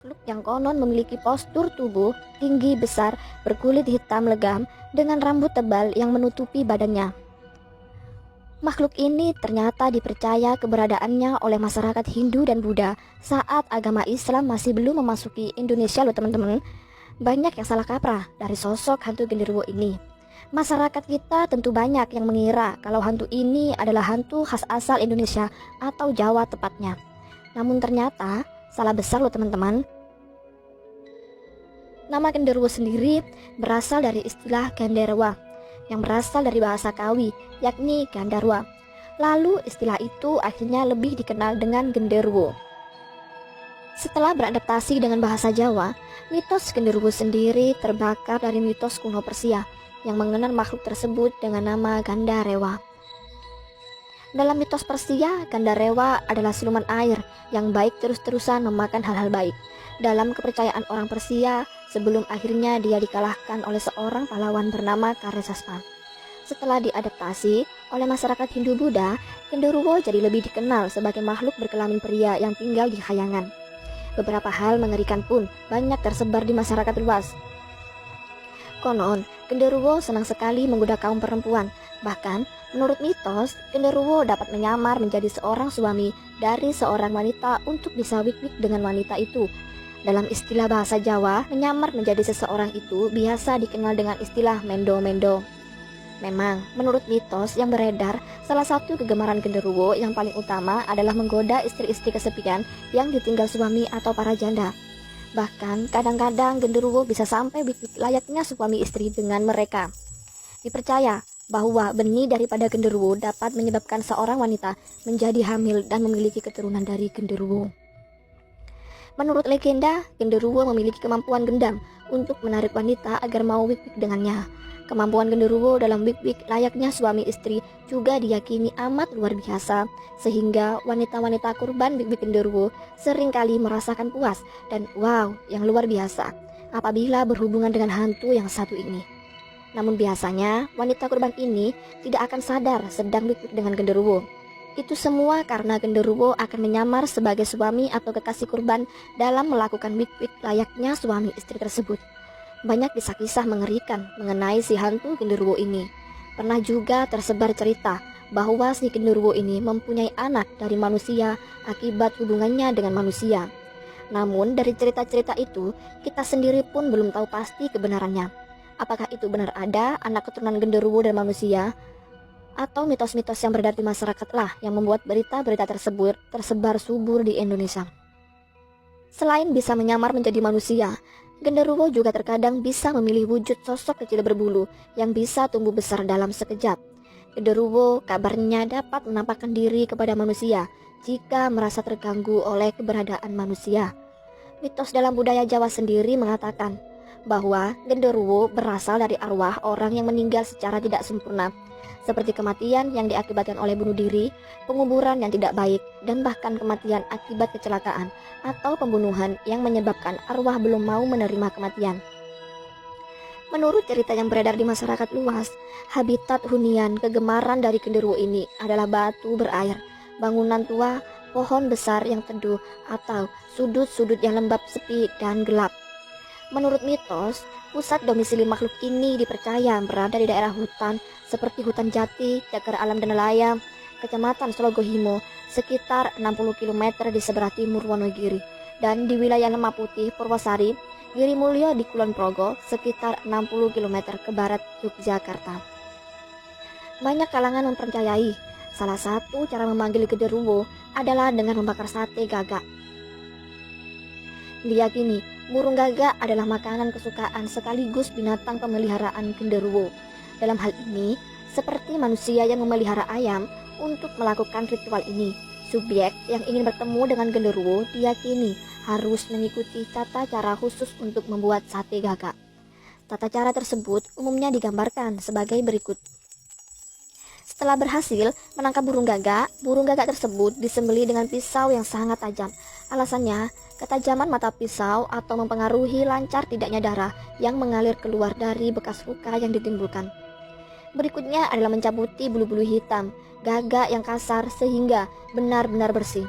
makhluk yang konon memiliki postur tubuh tinggi besar, berkulit hitam legam, dengan rambut tebal yang menutupi badannya. Makhluk ini ternyata dipercaya keberadaannya oleh masyarakat Hindu dan Buddha saat agama Islam masih belum memasuki Indonesia loh teman-teman. Banyak yang salah kaprah dari sosok hantu genderuwo ini. Masyarakat kita tentu banyak yang mengira kalau hantu ini adalah hantu khas asal Indonesia atau Jawa tepatnya. Namun ternyata salah besar loh teman-teman. Nama genderuwo sendiri berasal dari istilah ganderwa yang berasal dari bahasa Kawi, yakni Gandarwa. Lalu istilah itu akhirnya lebih dikenal dengan genderuwo. Setelah beradaptasi dengan bahasa Jawa, mitos genderuwo sendiri terbakar dari mitos kuno Persia yang mengenal makhluk tersebut dengan nama Gandarewa. Dalam mitos Persia, Gandarewa adalah siluman air yang baik terus-terusan memakan hal-hal baik. Dalam kepercayaan orang Persia, sebelum akhirnya dia dikalahkan oleh seorang pahlawan bernama Karesaspa. Setelah diadaptasi oleh masyarakat Hindu-Buddha, genderuwo jadi lebih dikenal sebagai makhluk berkelamin pria yang tinggal di khayangan. Beberapa hal mengerikan pun banyak tersebar di masyarakat luas. Konon, genderuwo senang sekali menggoda kaum perempuan. Bahkan, menurut mitos, genderuwo dapat menyamar menjadi seorang suami dari seorang wanita untuk bisa wik-wik dengan wanita itu. Dalam istilah bahasa Jawa, menyamar menjadi seseorang itu biasa dikenal dengan istilah mendo-mendo. Memang, menurut mitos yang beredar, salah satu kegemaran genderuwo yang paling utama adalah menggoda istri-istri kesepian yang ditinggal suami atau para janda. Bahkan, kadang-kadang genderuwo bisa sampai wik-wik layaknya suami istri dengan mereka. Dipercaya bahwa benih daripada genderuwo dapat menyebabkan seorang wanita menjadi hamil dan memiliki keturunan dari genderuwo. Menurut legenda, genderuwo memiliki kemampuan gendam untuk menarik wanita agar mau wik-wik dengannya. Kemampuan genderuwo dalam wik-wik layaknya suami istri juga diyakini amat luar biasa, sehingga wanita-wanita kurban wik-wik genderuwo seringkali merasakan puas dan wow yang luar biasa apabila berhubungan dengan hantu yang satu ini. Namun biasanya wanita kurban ini tidak akan sadar sedang wik-wik dengan genderuwo. Itu semua karena genderuwo akan menyamar sebagai suami atau kekasih kurban dalam melakukan wik-wik layaknya suami istri tersebut. Banyak kisah-kisah mengerikan mengenai si hantu genderuwo ini. Pernah juga tersebar cerita bahwa si genderuwo ini mempunyai anak dari manusia akibat hubungannya dengan manusia. Namun dari cerita-cerita itu, kita sendiri pun belum tahu pasti kebenarannya. Apakah itu benar ada anak keturunan genderuwo dan manusia? Atau mitos-mitos yang beredar di masyarakat lah yang membuat berita-berita tersebut tersebar subur di Indonesia. Selain bisa menyamar menjadi manusia, genderuwo juga terkadang bisa memilih wujud sosok kecil berbulu yang bisa tumbuh besar dalam sekejap. Genderuwo kabarnya dapat menampakkan diri kepada manusia jika merasa terganggu oleh keberadaan manusia. Mitos dalam budaya Jawa sendiri mengatakan bahwa genderuwo berasal dari arwah orang yang meninggal secara tidak sempurna, seperti kematian yang diakibatkan oleh bunuh diri, penguburan yang tidak baik, dan bahkan kematian akibat kecelakaan atau pembunuhan yang menyebabkan arwah belum mau menerima kematian. Menurut cerita yang beredar di masyarakat luas, habitat hunian kegemaran dari genderuwo ini adalah batu berair, bangunan tua, pohon besar yang teduh, atau sudut-sudut yang lembab, sepi, dan gelap. Menurut mitos, pusat domisili makhluk ini dipercaya berada di daerah hutan seperti hutan jati, cagar alam dan nelayan, kecamatan Sologohimo, sekitar 60 km di sebelah timur Wonogiri, dan di wilayah Lemah Putih, Purwosari, Giri Mulyo di Kulon Progo, sekitar 60 km ke barat Yogyakarta. Banyak kalangan mempercayai salah satu cara memanggil genderuwo adalah dengan membakar sate gagak. Diyakini burung gagak adalah makanan kesukaan sekaligus binatang pemeliharaan genderuwo. Dalam hal ini, seperti manusia yang memelihara ayam, untuk melakukan ritual ini, subjek yang ingin bertemu dengan genderuwo diyakini harus mengikuti tata cara khusus untuk membuat sate gagak. Tata cara tersebut umumnya digambarkan sebagai berikut. Setelah berhasil menangkap burung gagak tersebut disembelih dengan pisau yang sangat tajam. Alasannya, ketajaman mata pisau atau mempengaruhi lancar tidaknya darah yang mengalir keluar dari bekas luka yang ditimbulkan. Berikutnya adalah mencabuti bulu-bulu hitam gagak yang kasar sehingga benar-benar bersih.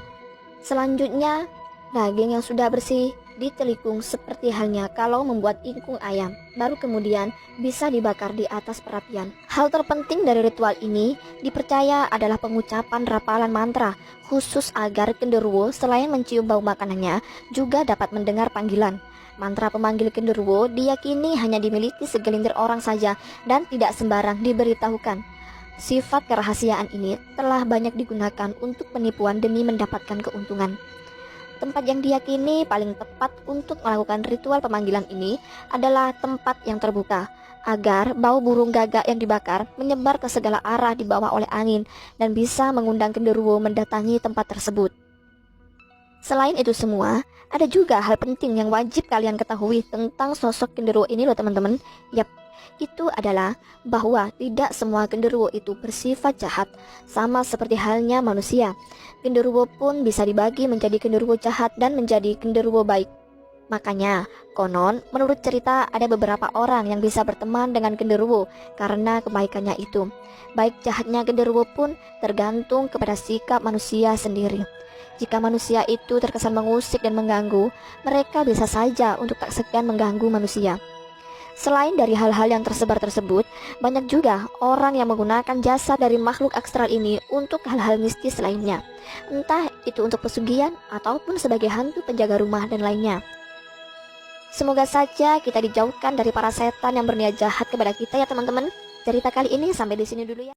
Selanjutnya, daging yang sudah bersih ditelikung seperti halnya kalau membuat ingkung ayam, baru kemudian bisa dibakar di atas perapian. Hal terpenting dari ritual ini dipercaya adalah pengucapan rapalan mantra, khusus agar genderuwo selain mencium bau makanannya juga dapat mendengar panggilan. Mantra pemanggil genderuwo diyakini hanya dimiliki segelintir orang saja dan tidak sembarang diberitahukan. Sifat kerahasiaan ini telah banyak digunakan untuk penipuan demi mendapatkan keuntungan. Tempat yang diyakini paling tepat untuk melakukan ritual pemanggilan ini adalah tempat yang terbuka, agar bau burung gagak yang dibakar menyebar ke segala arah dibawa oleh angin dan bisa mengundang genderuwo mendatangi tempat tersebut. Selain itu semua, ada juga hal penting yang wajib kalian ketahui tentang sosok genderuwo ini loh teman-teman. Yap, itu adalah bahwa tidak semua genderuwo itu bersifat jahat, sama seperti halnya manusia. Genderuwo pun bisa dibagi menjadi genderuwo jahat dan menjadi genderuwo baik. Makanya, konon menurut cerita ada beberapa orang yang bisa berteman dengan genderuwo karena kebaikannya itu. Baik jahatnya genderuwo pun tergantung kepada sikap manusia sendiri. Jika manusia itu terkesan mengusik dan mengganggu, mereka bisa saja untuk tak segan mengganggu manusia. Selain dari hal-hal yang tersebar tersebut, banyak juga orang yang menggunakan jasa dari makhluk astral ini untuk hal-hal mistis lainnya. Entah itu untuk pesugihan ataupun sebagai hantu penjaga rumah dan lainnya. Semoga saja kita dijauhkan dari para setan yang berniat jahat kepada kita ya teman-teman. Cerita kali ini sampai di sini dulu ya.